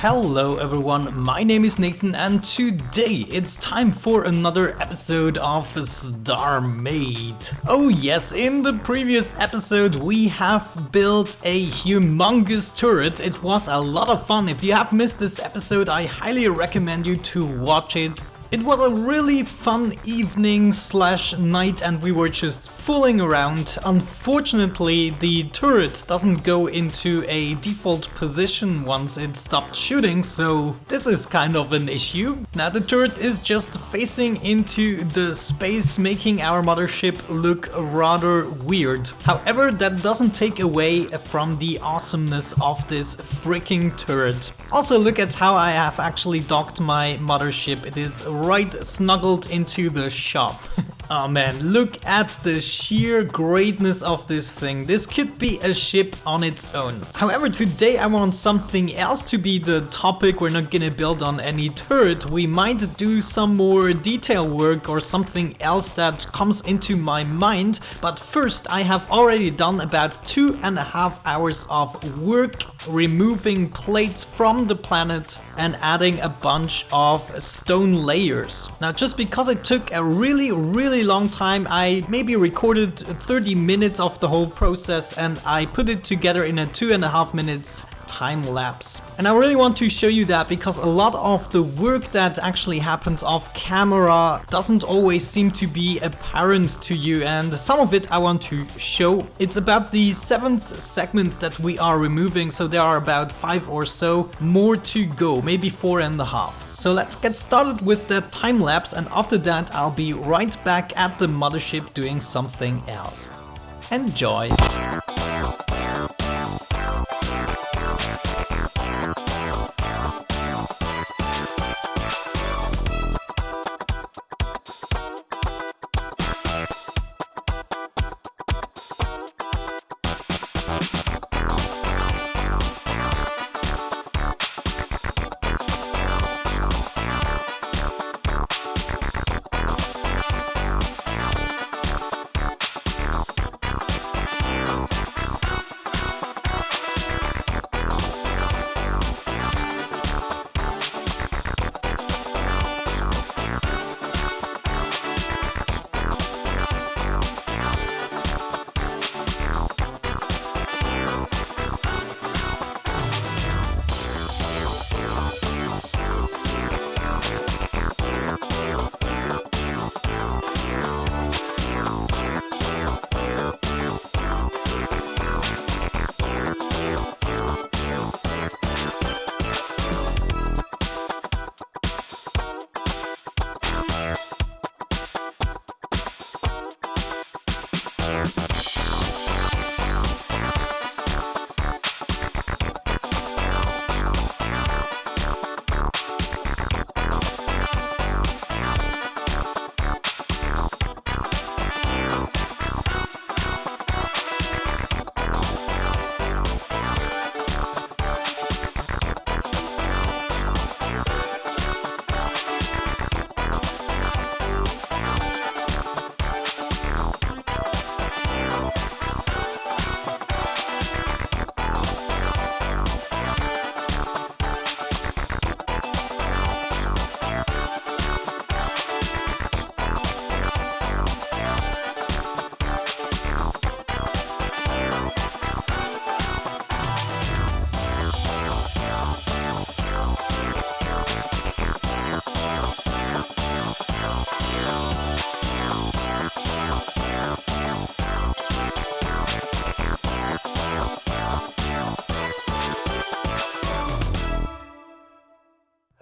Hello everyone, my name is Nathan and today it's time for another episode of Starmade. Oh yes, in the previous episode we have built a humongous turret. It was a lot of fun. If you have missed this episode, I highly recommend you to watch it. It was a really fun evening slash night and we were just fooling around. Unfortunately, the turret doesn't go into a default position once it stopped shooting, so this is kind of an issue. Now the turret is just facing into the space, making our mothership look rather weird. However, that doesn't take away from the awesomeness of this freaking turret. Also, look at how I have actually docked my mothership. It is right snuggled into the shop. Oh man, look at the sheer greatness of this thing. This could be a ship on its own. However, today I want something else to be the topic. We're not gonna build on any turret. We might do some more detail work or something else that comes into my mind. But first, I have already done about 2.5 hours of work removing plates from the planet and adding a bunch of stone layers. Now, just because it took a really long time, I maybe recorded 30 minutes of the whole process and I put it together in a 2.5 minutes time lapse. And I really want to show you that because a lot of the work that actually happens off camera doesn't always seem to be apparent to you, and some of it I want to show. It's about the 7th segment that we are removing, so there are about 5 or so more to go, maybe 4.5. So let's get started with the time lapse, and after that I'll be right back at the mothership doing something else. Enjoy!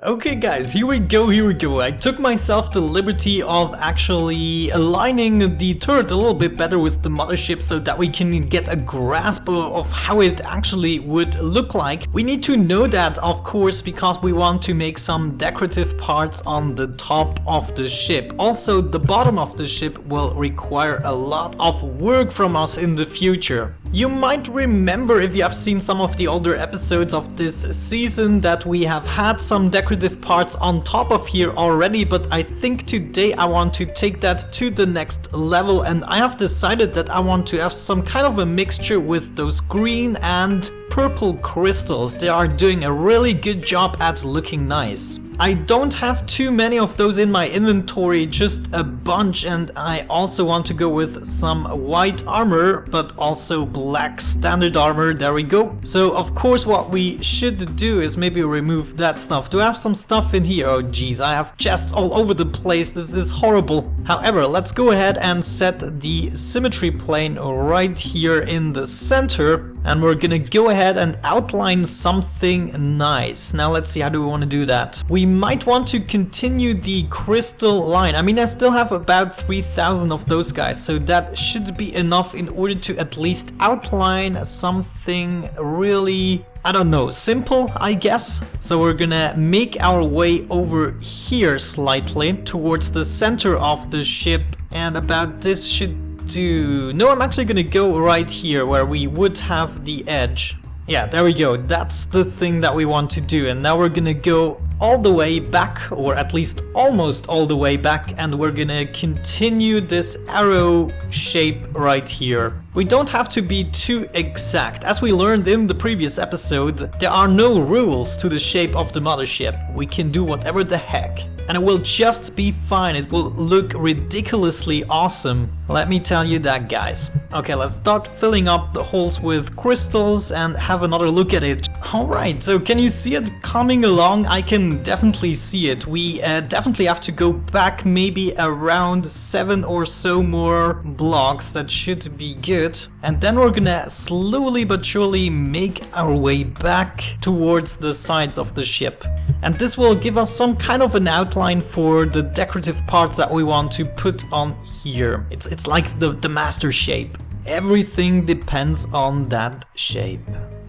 Okay guys, here we go. I took myself the liberty of actually aligning the turret a little bit better with the mothership so that we can get a grasp of how it actually would look like. We need to know that, of course, because we want to make some decorative parts on the top of the ship. Also, the bottom of the ship will require a lot of work from us in the future. You might remember, if you have seen some of the older episodes of this season, that we have had some decorative parts on top of here already, but I think today I want to take that to the next level, and I have decided that I want to have some kind of a mixture with those green and purple crystals. They are doing a really good job at looking nice. I don't have too many of those in my inventory, just a bunch, and I also want to go with some white armor, but also black standard armor. There we go. So of course what we should do is maybe remove that stuff. Do I have some stuff in here? Oh geez, I have chests all over the place. This is horrible. However, let's go ahead and set the symmetry plane right here in the center. And we're gonna go ahead and outline something nice. Now let's see, how do we want to do that? We might want to continue the crystal line. I mean, I still have about 3,000 of those guys, so that should be enough in order to at least outline something really, I don't know, simple, I guess. So we're gonna make our way over here slightly towards the center of the ship, and about this should do. No, I'm actually gonna go right here where we would have the edge. Yeah, there we go. That's the thing that we want to do. And now we're gonna go all the way back, or at least almost all the way back, and we're gonna continue this arrow shape right here. We don't have to be too exact. As we learned in the previous episode, there are no rules to the shape of the mothership. We can do whatever the heck. And it will just be fine. It will look ridiculously awesome. Let me tell you that, guys. Okay, let's start filling up the holes with crystals and have another look at it. Alright, so can you see it coming along? I can definitely see it. We definitely have to go back maybe around 7 or so more blocks. That should be good. And then we're gonna slowly but surely make our way back towards the sides of the ship. And this will give us some kind of an outline for the decorative parts that we want to put on here. It's like the master shape. Everything depends on that shape.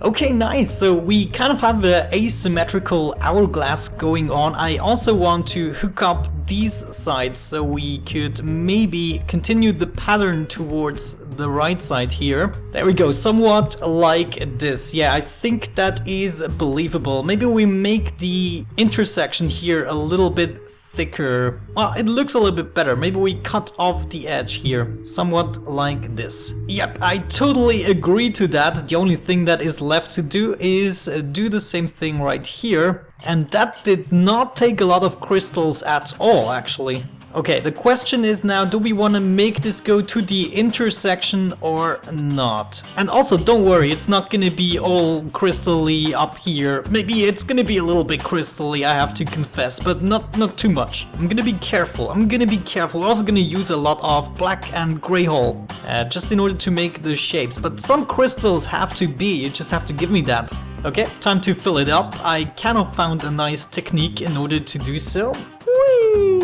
Okay, nice. So we kind of have an asymmetrical hourglass going on. I also want to hook up these sides so we could maybe continue the pattern towards the right side here. There we go, somewhat like this. Yeah, I think that is believable. Maybe we make the intersection here a little bit thicker. Well, it looks a little bit better. Maybe we cut off the edge here, somewhat like this. Yep, I totally agree to that. The only thing that is left to do is do the same thing right here. And that did not take a lot of crystals at all, actually. Okay, the question is now, do we want to make this go to the intersection or not? And also, don't worry, it's not gonna be all crystally up here. Maybe it's gonna be a little bit crystally, I have to confess, but not too much. I'm gonna be careful. We're also gonna use a lot of black and gray hull, just in order to make the shapes. But some crystals have to be, you just have to give me that. Okay, time to fill it up. I kind of found a nice technique in order to do so. Whee!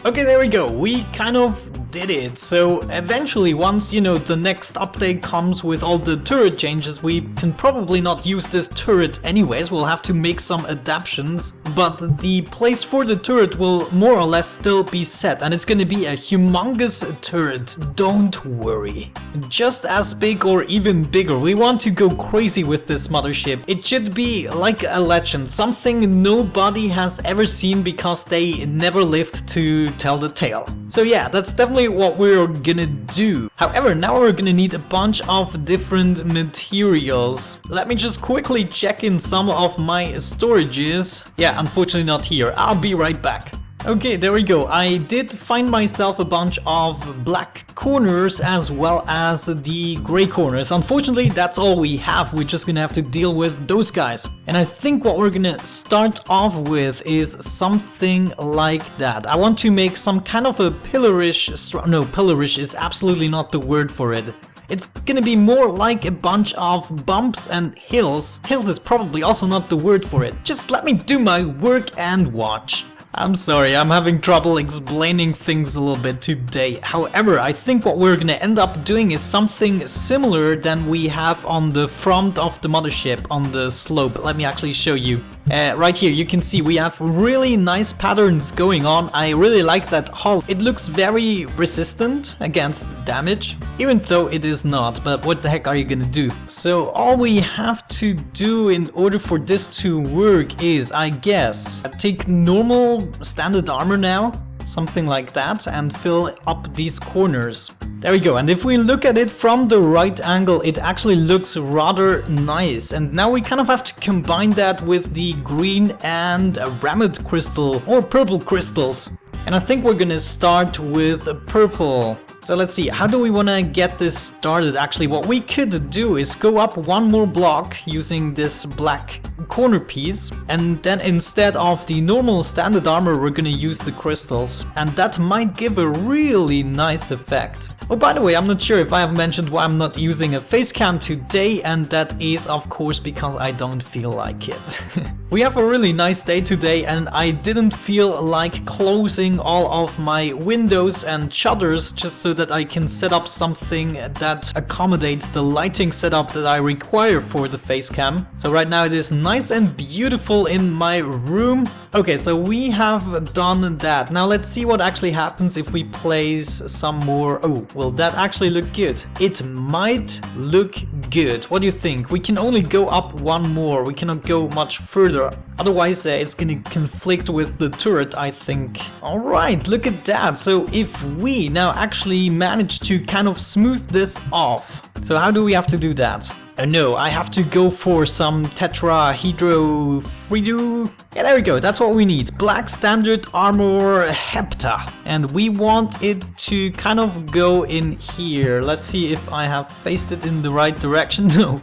Okay, there we go. We kind of did it. So eventually, once, you know, the next update comes with all the turret changes, we can probably not use this turret anyways. We'll have to make some adaptations, but the place for the turret will more or less still be set, and it's gonna be a humongous turret. Don't worry. Just as big or even bigger. We want to go crazy with this mothership. It should be like a legend, something nobody has ever seen because they never lived to tell the tale. So yeah, that's definitely what we're gonna do. However, now we're gonna need a bunch of different materials. Let me just quickly check in some of my storages. Yeah, unfortunately not here. I'll be right back. Okay, there we go. I did find myself a bunch of black corners as well as the gray corners. Unfortunately, that's all we have. We're just gonna have to deal with those guys. And I think what we're gonna start off with is something like that. I want to make some kind of a pillarish... No, pillarish is absolutely not the word for it. It's gonna be more like a bunch of bumps and hills. Hills is probably also not the word for it. Just let me do my work and watch. I'm sorry, I'm having trouble explaining things a little bit today. However, I think what we're gonna end up doing is something similar than we have on the front of the mothership on the slope. Let me actually show you. Right here you can see we have really nice patterns going on. I really like that hull. It looks very resistant against damage, even though it is not, but what the heck are you gonna do? So all we have to do in order for this to work is, I guess, take normal standard armor now, something like that, and fill up these corners. There we go, and if we look at it from the right angle, it actually looks rather nice. And now we kind of have to combine that with the green and rammed crystal or purple crystals. And I think we're gonna start with purple. So let's see, how do we want to get this started? Actually, what we could do is go up one more block using this black corner piece, and then instead of the normal standard armor, we're gonna use the crystals, and that might give a really nice effect. Oh, by the way, I'm not sure if I have mentioned why I'm not using a face cam today, and that is of course because I don't feel like it. We have a really nice day today, and I didn't feel like closing all of my windows and shutters just so that I can set up something that accommodates the lighting setup that I require for the face cam. So right now it is nice and beautiful in my room. Okay, so we have done that. Now let's see what actually happens if we place some more. Oh, will that actually look good? It might look good. What do you think? We can only go up one more. We cannot go much further. Otherwise, it's gonna conflict with the turret, I think. All right, look at that. So if we now actually manage to kind of smooth this off. So how do we have to do that? Oh no, I have to go for some tetrahedrophridu. Yeah, there we go, that's what we need. Black standard armor hepta. And we want it to kind of go in here. Let's see if I have faced it in the right direction. No,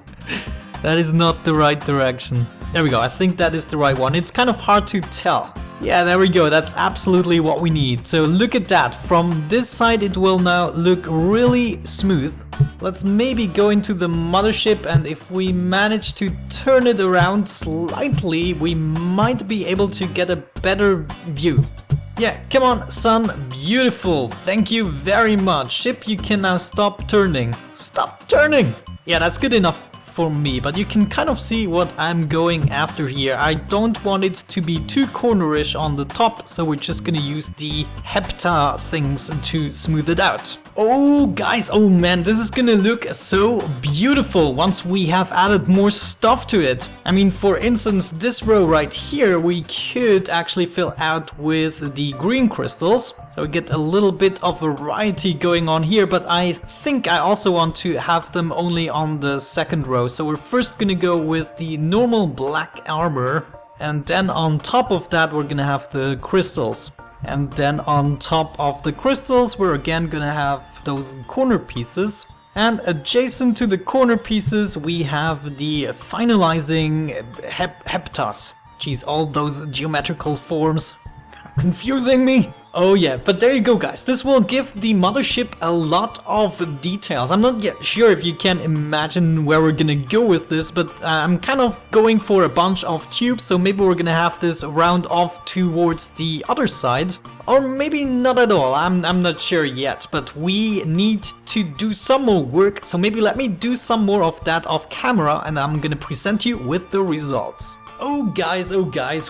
that is not the right direction. There we go, I think that is the right one. It's kind of hard to tell. Yeah, there we go, that's absolutely what we need. So look at that, from this side it will now look really smooth. Let's maybe go into the mothership, and if we manage to turn it around slightly, we might be able to get a better view. Yeah, come on, son, beautiful, thank you very much. Ship, you can now stop turning. Stop turning! Yeah, that's good enough for me, but you can kind of see what I'm going after here. I don't want it to be too cornerish on the top, so we're just gonna use the hepta things to smooth it out. Oh guys, oh man, this is gonna look so beautiful once we have added more stuff to it. I mean, for instance, this row right here we could actually fill out with the green crystals, so we get a little bit of variety going on here, but I think I also want to have them only on the second row. So we're first gonna go with the normal black armor, and then on top of that we're gonna have the crystals. And then on top of the crystals we're again gonna have those corner pieces. And adjacent to the corner pieces we have the finalizing heptas. Jeez, all those geometrical forms. Kind of confusing me. Oh yeah, but there you go guys, this will give the mothership a lot of details. I'm not yet sure if you can imagine where we're gonna go with this, but I'm kind of going for a bunch of tubes, so maybe we're gonna have this round off towards the other side. Or maybe not at all, I'm not sure yet, but we need to do some more work, so maybe let me do some more of that off camera and I'm gonna present you with the results. Oh guys,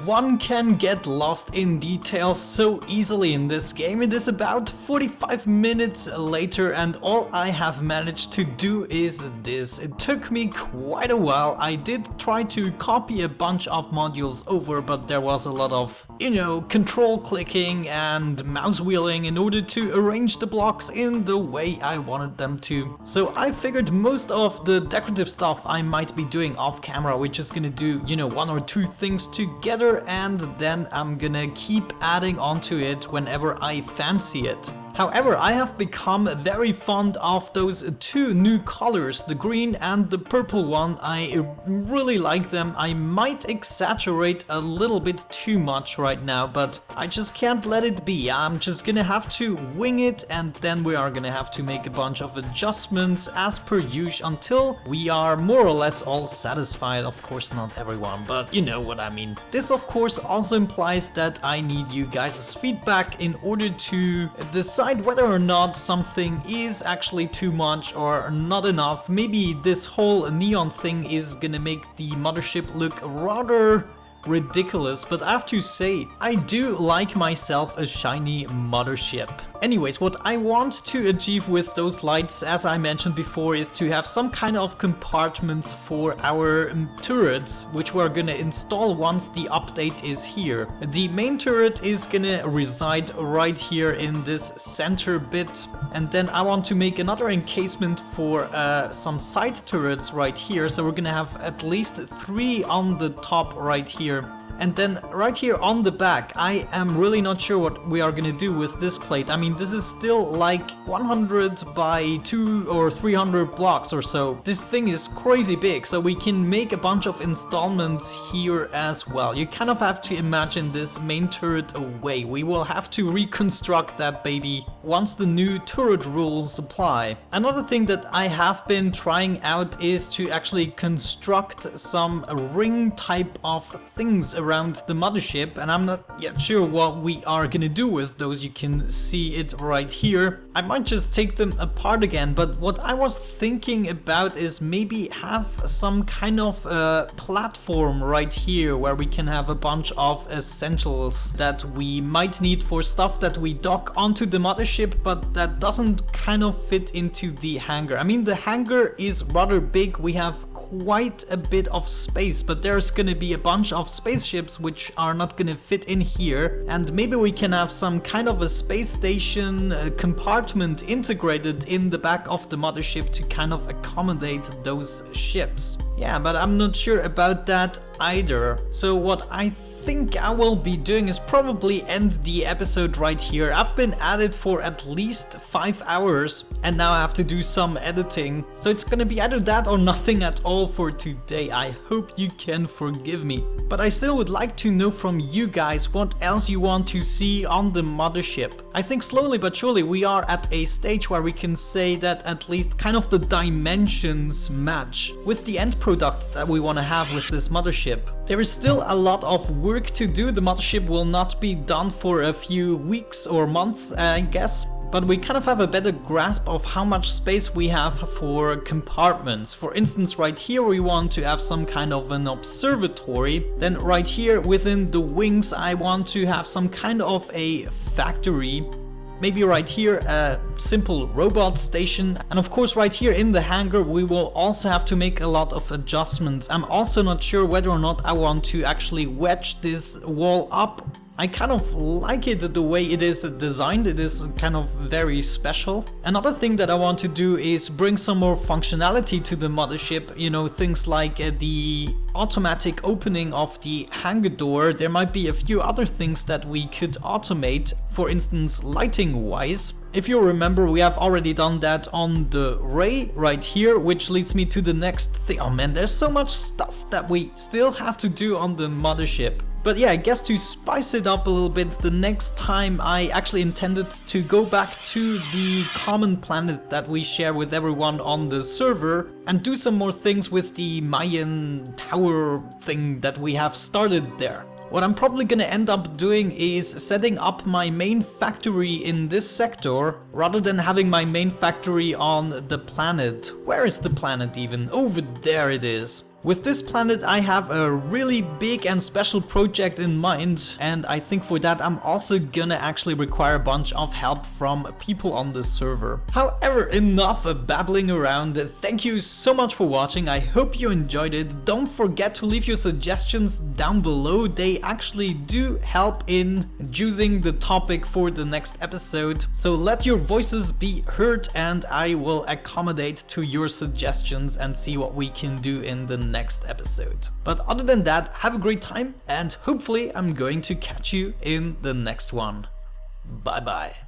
one can get lost in details so easily in this game. It is about 45 minutes later and all I have managed to do is this. It took me quite a while. I did try to copy a bunch of modules over, but there was a lot of, you know, control clicking and mouse wheeling in order to arrange the blocks in the way I wanted them to. So I figured most of the decorative stuff I might be doing off camera. We're just gonna do, you know, one or two things together, and then I'm gonna keep adding onto it whenever I fancy it. However, I have become very fond of those two new colors, the green and the purple one. I really like them. I might exaggerate a little bit too much right now, but I just can't let it be. I'm just gonna have to wing it, and then we are gonna have to make a bunch of adjustments as per usual until we are more or less all satisfied. Of course not everyone, but you know what I mean. This of course also implies that I need you guys' feedback in order to decide whether or not something is actually too much or not enough. Maybe this whole neon thing is gonna make the mothership look rather ridiculous, but I have to say, I do like myself a shiny mothership. Anyways, what I want to achieve with those lights, as I mentioned before, is to have some kind of compartments for our turrets, which we're gonna install once the update is here. The main turret is gonna reside right here in this center bit, and then I want to make another encasement for some side turrets right here, so we're gonna have at least 3 on the top right here. And then right here on the back, I am really not sure what we are gonna do with this plate. I mean, this is still like 100 by 200 or 300 blocks or so. This thing is crazy big, so we can make a bunch of installments here as well. You kind of have to imagine this main turret away. We will have to reconstruct that baby once the new turret rules apply. Another thing that I have been trying out is to actually construct some ring type of things around the mothership, and I'm not yet sure what we are gonna do with those. You can see it right here. I might just take them apart again, but what I was thinking about is maybe have some kind of platform right here where we can have a bunch of essentials that we might need for stuff that we dock onto the mothership, but that doesn't kind of fit into the hangar. I mean, the hangar is rather big. We have quite a bit of space, but there's gonna be a bunch of spaceships which are not gonna fit in here, and maybe we can have some kind of a space station compartment integrated in the back of the mothership to kind of accommodate those ships. Yeah, but I'm not sure about that either. So what I think I will be doing is probably end the episode right here. I've been at it for at least 5 hours and now I have to do some editing. So it's gonna be either that or nothing at all for today. I hope you can forgive me. But I still would like to know from you guys what else you want to see on the mothership. I think slowly but surely we are at a stage where we can say that at least kind of the dimensions match with the end product that we want to have with this mothership. There is still a lot of work to do. The mothership will not be done for a few weeks or months, I guess. But we kind of have a better grasp of how much space we have for compartments. For instance, right here we want to have some kind of an observatory. Then right here within the wings I want to have some kind of a factory. Maybe right here a simple robot station, and of course right here in the hangar we will also have to make a lot of adjustments. I'm also not sure whether or not I want to actually wedge this wall up. I kind of like it the way it is designed. It is kind of very special. Another thing that I want to do is bring some more functionality to the mothership. You know, things like the automatic opening of the hangar door. There might be a few other things that we could automate, for instance lighting wise. If you remember, we have already done that on the Ray right here, which leads me to the next thing. Oh man, there's so much stuff that we still have to do on the mothership. But yeah, I guess to spice it up a little bit, the next time I actually intended to go back to the common planet that we share with everyone on the server and do some more things with the Mayan tower thing that we have started there. What I'm probably gonna end up doing is setting up my main factory in this sector rather than having my main factory on the planet. Where is the planet even? Over there it is. With this planet I have a really big and special project in mind, and I think for that I'm also gonna actually require a bunch of help from people on the server. However, enough babbling around. Thank you so much for watching. I hope you enjoyed it. Don't forget to leave your suggestions down below. They actually do help in choosing the topic for the next episode. So let your voices be heard and I will accommodate to your suggestions and see what we can do in the next episode. But other than that, have a great time and hopefully I'm going to catch you in the next one. Bye bye.